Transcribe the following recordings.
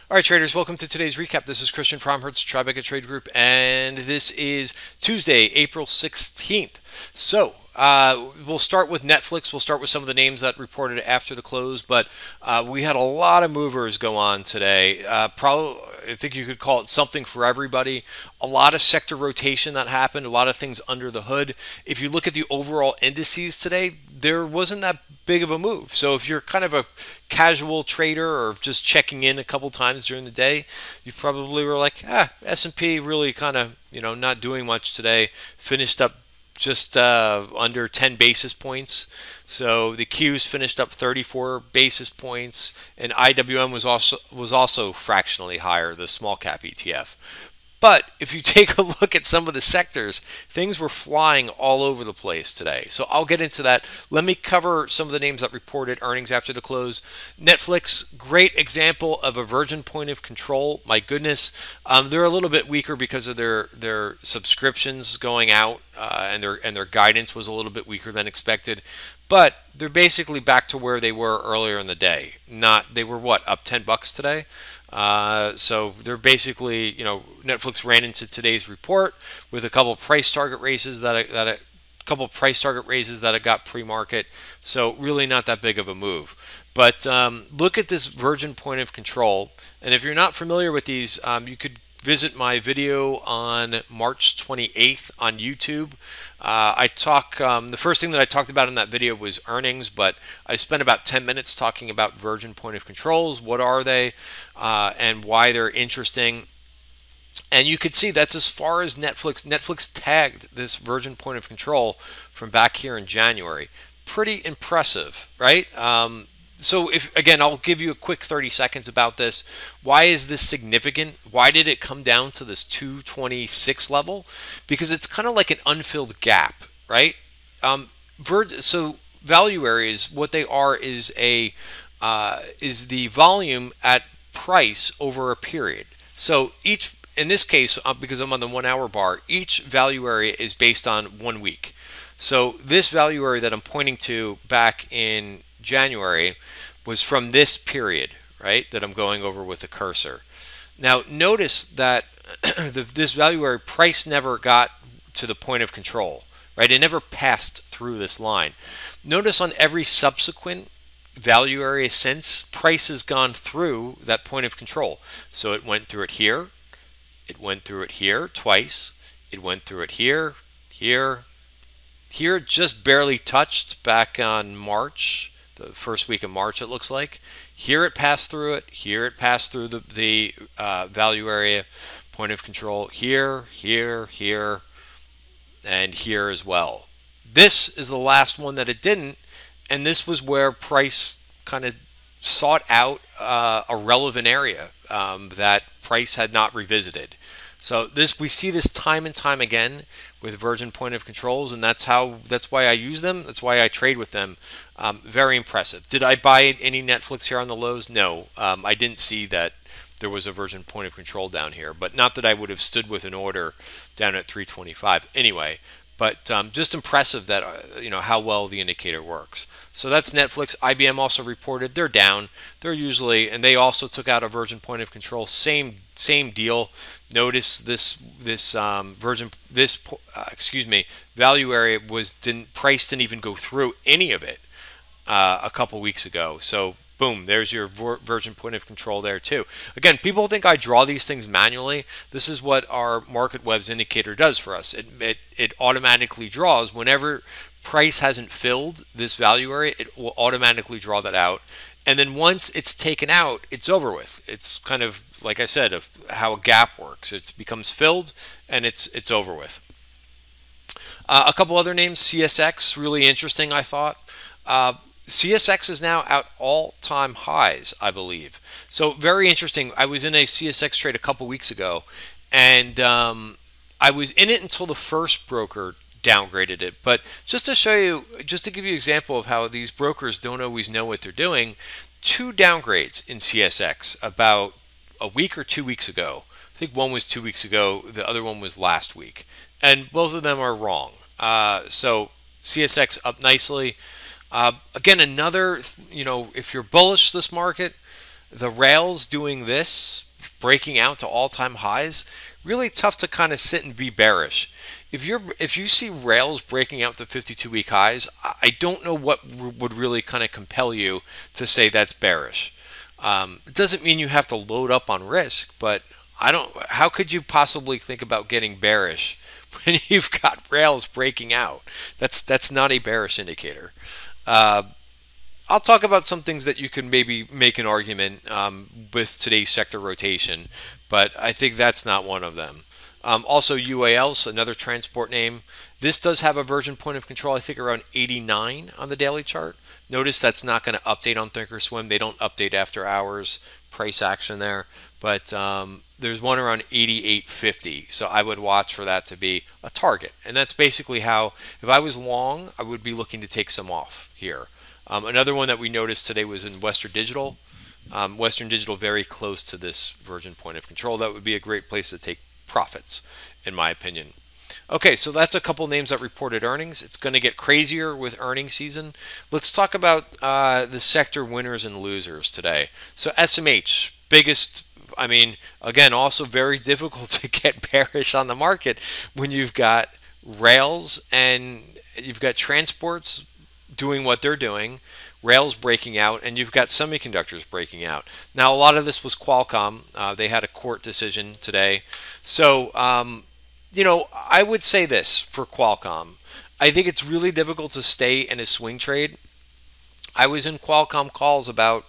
All right, traders, welcome to today's recap. This is Christian from Hertz Tribeca Trade Group, and this is Tuesday, April 16th. So, we'll start with Netflix. We'll start with some of the names that reported after the close, but we had a lot of movers go on today. Probably, I think you could call it something for everybody. A lot of sector rotation that happened, a lot of things under the hood. If you look at the overall indices today, there wasn't that big of a move. So if you're kind of a casual trader or just checking in a couple times during the day, you probably were like, S&P really kind of, not doing much today. Finished up just under 10 basis points. So the Qs finished up 34 basis points, and IWM was also fractionally higher, the small cap ETF. But if you take a look at some of the sectors, things were flying all over the place today. So I'll get into that. Let me cover some of the names that reported earnings after the close. Netflix, great example of a virgin point of control. My goodness, they're a little bit weaker because of their subscriptions going out, and their guidance was a little bit weaker than expected. But they're basically back to where they were earlier in the day. They were what, up $10 today? So they're basically, Netflix ran into today's report with a couple price target raises that it got pre-market. So really not that big of a move. But look at this virgin point of control. And if you're not familiar with these, you could visit my video on March 28th on YouTube. The first thing that I talked about in that video was earnings, but I spent about 10 minutes talking about virgin point of controls. What are they, and why they're interesting. And you could see that's as far as Netflix tagged this virgin point of control from back here in January. Pretty impressive, right? So again, I'll give you a quick 30 seconds about this. Why is this significant? Why did it come down to this 226 level? Because it's kind of like an unfilled gap, right? So value areas, what they are is is the volume at price over a period. So in this case, because I'm on the 1 hour bar, each value area is based on 1 week. So this value area that I'm pointing to back in January was from this period, right, that I'm going over with the cursor. Now notice that this value area price never got to the point of control, right? It never passed through this line. Notice on every subsequent value area since, price has gone through that point of control. So it went through it here, it went through it here twice, it went through it here, here, it just barely touched back on March, the first week of March it looks like. Here it passed through it, here it passed through the value area point of control, here, here, here, and here as well. This is the last one that it didn't, and this was where price kind of sought out a relevant area that price had not revisited. So we see this time and time again with virgin point of controls, and that's why I use them. That's why I trade with them. Very impressive. Did I buy any Netflix here on the lows? No, I didn't see that there was a virgin point of control down here, but not that I would have stood with an order down at 325 anyway. But just impressive that how well the indicator works. So that's Netflix. IBM also reported they're down. They're usually, and they also took out a virgin point of control. Same deal. Notice this value area price didn't even go through any of it a couple weeks ago. So boom, there's your virgin point of control there too. Again, people think I draw these things manually. This is what our MarketWeb's indicator does for us. It automatically draws whenever price hasn't filled this value area. It will automatically draw that out. And then once it's taken out, it's over with. It's kind of, like I said, of how a gap works. It becomes filled and it's over with. A couple other names, CSX, really interesting, I thought. CSX is now at all-time highs, I believe. So very interesting. I was in a CSX trade a couple weeks ago, and I was in it until the first broker downgraded it. But just to give you an example of how these brokers don't always know what they're doing, 2 downgrades in CSX about a week or 2 weeks ago. I think one was 2 weeks ago, the other one was last week. And both of them are wrong. So CSX up nicely. Again, another, if you're bullish this market, the rails doing this, breaking out to all-time highs, really tough to kind of sit and be bearish. If you see rails breaking out to 52-week highs, I don't know what would really kind of compel you to say that's bearish. It doesn't mean you have to load up on risk, but I don't. How could you possibly think about getting bearish when you've got rails breaking out? That's not a bearish indicator. I'll talk about some things that you can maybe make an argument with today's sector rotation, but I think that's not one of them. Also, UAL's another transport name. This does have a version point of control, I think around 89 on the daily chart. Notice that's not going to update on Thinkorswim. They don't update after hours price action there, but there's one around 88.50. So I would watch for that to be a target. And that's basically how, if I was long, I would be looking to take some off here. Another one that we noticed today was in Western Digital. Western Digital very close to this version point of control. That would be a great place to take profits, in my opinion. Okay, so that's a couple names that reported earnings. It's going to get crazier with earnings season. Let's talk about the sector winners and losers today. So SMH, biggest, I mean, again, also very difficult to get bearish on the market when you've got rails and you've got transports doing what they're doing, rails breaking out, and you've got semiconductors breaking out. Now, a lot of this was Qualcomm. They had a court decision today. So, you know, I would say this for Qualcomm. I think it's really difficult to stay in a swing trade. I was in Qualcomm calls about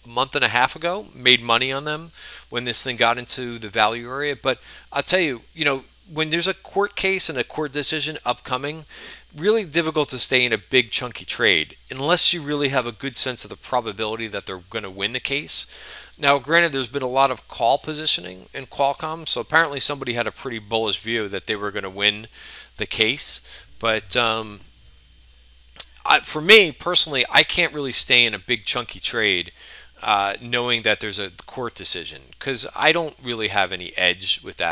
a month and a half ago, made money on them when this thing got into the value area. But I'll tell you, you know, when there's a court case and a court decision upcoming, really difficult to stay in a big chunky trade unless you really have a good sense of the probability that they're going to win the case. Now, granted, there's been a lot of call positioning in Qualcomm, so apparently somebody had a pretty bullish view that they were going to win the case. But for me personally, I can't really stay in a big chunky trade knowing that there's a court decision because I don't really have any edge with that.